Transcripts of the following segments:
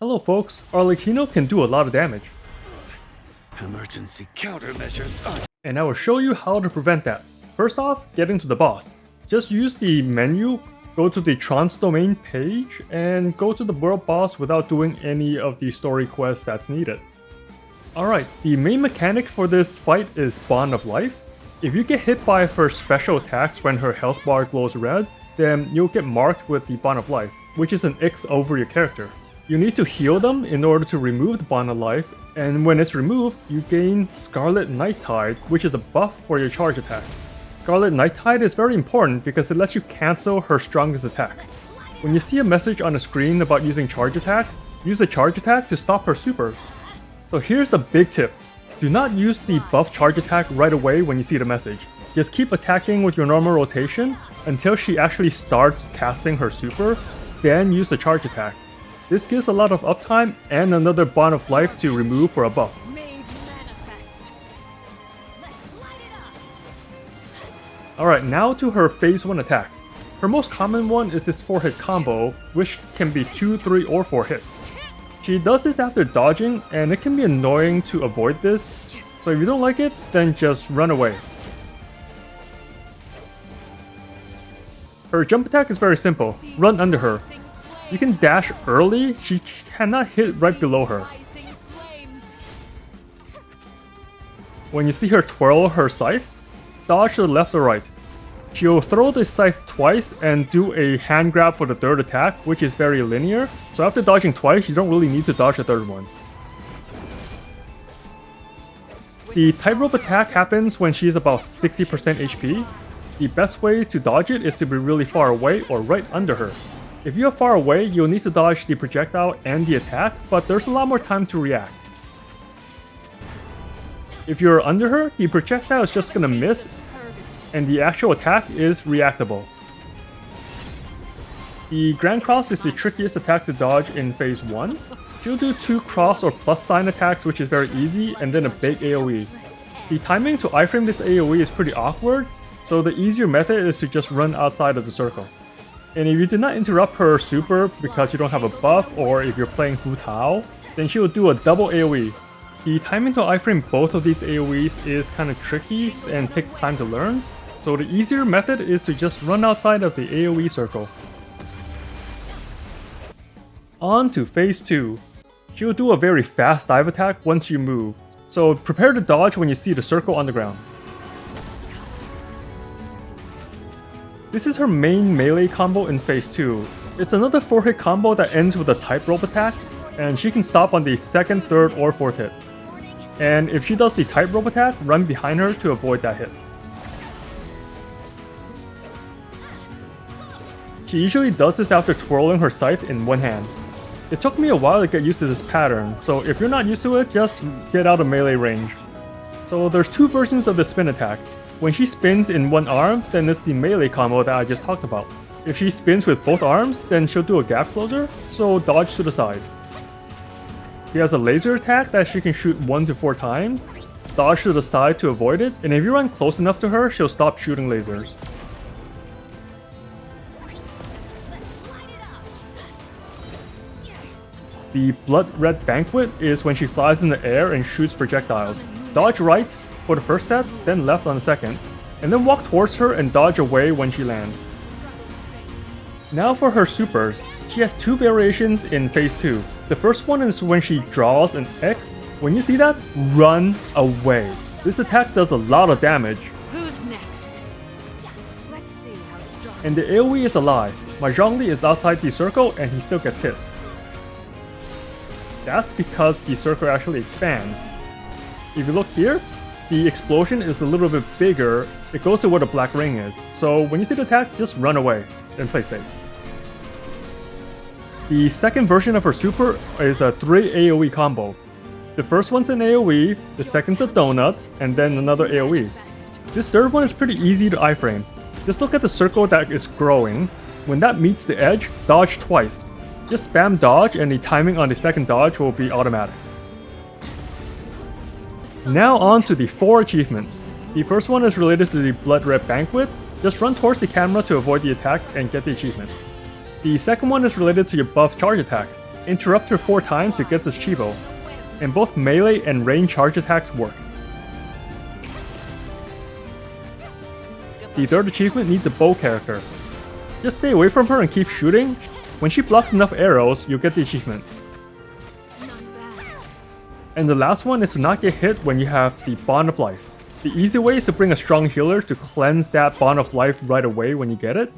Hello folks, Arlecchino can do a lot of damage. Emergency countermeasures. And I will show you how to prevent that. First off, getting to the boss. Just use the menu, go to the Trance Domain page, and go to the world boss without doing any of the story quests that's needed. Alright, the main mechanic for this fight is Bond of Life. If you get hit by her special attacks when her health bar glows red, then you'll get marked with the Bond of Life, which is an X over your character. You need to heal them in order to remove the Bond of Life, and when it's removed, you gain Scarlet Night Tide, which is a buff for your charge attack. Scarlet Night Tide is very important because it lets you cancel her strongest attacks. When you see a message on the screen about using charge attacks, use a charge attack to stop her super. So here's the big tip. Do not use the buff charge attack right away when you see the message. Just keep attacking with your normal rotation until she actually starts casting her super, then use the charge attack. This gives a lot of uptime and another Bond of Life to remove for a buff. Alright, now to her phase 1 attacks. Her most common one is this 4-hit combo, which can be 2, 3, or 4 hits. She does this after dodging, and it can be annoying to avoid this, so if you don't like it, then just run away. Her jump attack is very simple, run under her. You can dash early, she cannot hit right below her. When you see her twirl her scythe, dodge to the left or right. She'll throw the scythe twice and do a hand grab for the third attack, which is very linear, so after dodging twice, you don't really need to dodge the third one. The tightrope attack happens when she's about 60% HP. The best way to dodge it is to be really far away or right under her. If you're far away, you'll need to dodge the projectile and the attack, but there's a lot more time to react. If you're under her, the projectile is just gonna miss, and the actual attack is reactable. The Grand Cross is the trickiest attack to dodge in phase 1. She'll do 2 cross or plus sign attacks, which is very easy, and then a big AoE. The timing to iframe this AoE is pretty awkward, so the easier method is to just run outside of the circle. And if you do not interrupt her super because you don't have a buff, or if you're playing Hu Tao, then she will do a double AoE. The timing to iframe both of these AoEs is kinda tricky and takes time to learn, so the easier method is to just run outside of the AoE circle. On to phase 2. She'll do a very fast dive attack once you move, so prepare to dodge when you see the circle on the ground. This is her main melee combo in phase 2. It's another 4-hit combo that ends with a tightrope attack, and she can stop on the 2nd, 3rd, or 4th hit. And if she does the tightrope attack, run behind her to avoid that hit. She usually does this after twirling her scythe in one hand. It took me a while to get used to this pattern, so if you're not used to it, just get out of melee range. So there's 2 versions of the spin attack. When she spins in one arm, then it's the melee combo that I just talked about. If she spins with both arms, then she'll do a gap closer, so dodge to the side. She has a laser attack that she can shoot 1 to 4 times, dodge to the side to avoid it, and if you run close enough to her, she'll stop shooting lasers. The Blood Red Banquet is when she flies in the air and shoots projectiles. Dodge right for the first set, then left on the second, and then walk towards her and dodge away when she lands. Now for her supers. She has 2 variations in phase 2. The first one is when she draws an X. When you see that, run away. This attack does a lot of damage. Who's next? Let's see how strong. And the AoE is a lie. My Zhongli is outside the circle and he still gets hit. That's because the circle actually expands. If you look here, the explosion is a little bit bigger. It goes to where the black ring is. So when you see the attack, just run away and play safe. The second version of her super is a 3 AoE combo. The first one's an AoE, the second's a donut, and then another AoE. This third one is pretty easy to iframe. Just look at the circle that is growing. When that meets the edge, dodge twice. Just spam dodge and the timing on the second dodge will be automatic. Now on to the 4 achievements. The first one is related to the Blood Red Banquet. Just run towards the camera to avoid the attack and get the achievement. The second one is related to your buff charge attacks. Interrupt her 4 times to get this Chivo, and both melee and range charge attacks work. The third achievement needs a bow character. Just stay away from her and keep shooting. When she blocks enough arrows, you'll get the achievement. And the last one is to not get hit when you have the Bond of Life. The easy way is to bring a strong healer to cleanse that Bond of Life right away when you get it.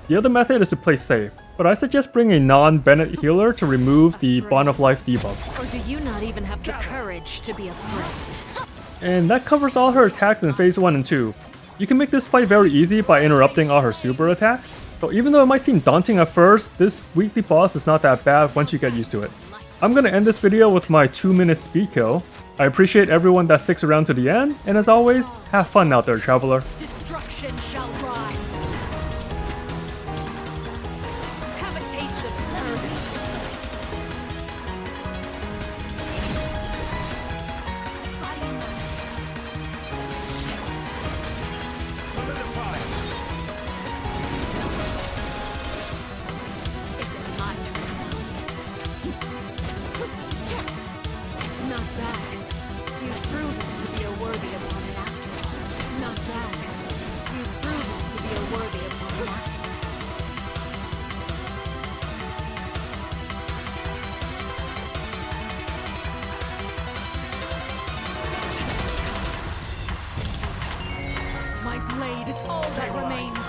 The other method is to play safe, but I suggest bringing a non-Bennett healer to remove the Bond of Life debuff. Or do you not even have the courage to be afraid? And that covers all her attacks in phase 1 and 2. You can make this fight very easy by interrupting all her super attacks. So even though it might seem daunting at first, this weekly boss is not that bad once you get used to it. I'm gonna end this video with my 2-minute speed kill. I appreciate everyone that sticks around to the end, and as always, have fun out there, traveler. Destruction shall rise. Have a taste of fury. Is it my turn? Not bad. You've proven to be a worthy opponent after all. Not bad. You've proven to be a worthy opponent after all. My blade is all that remains.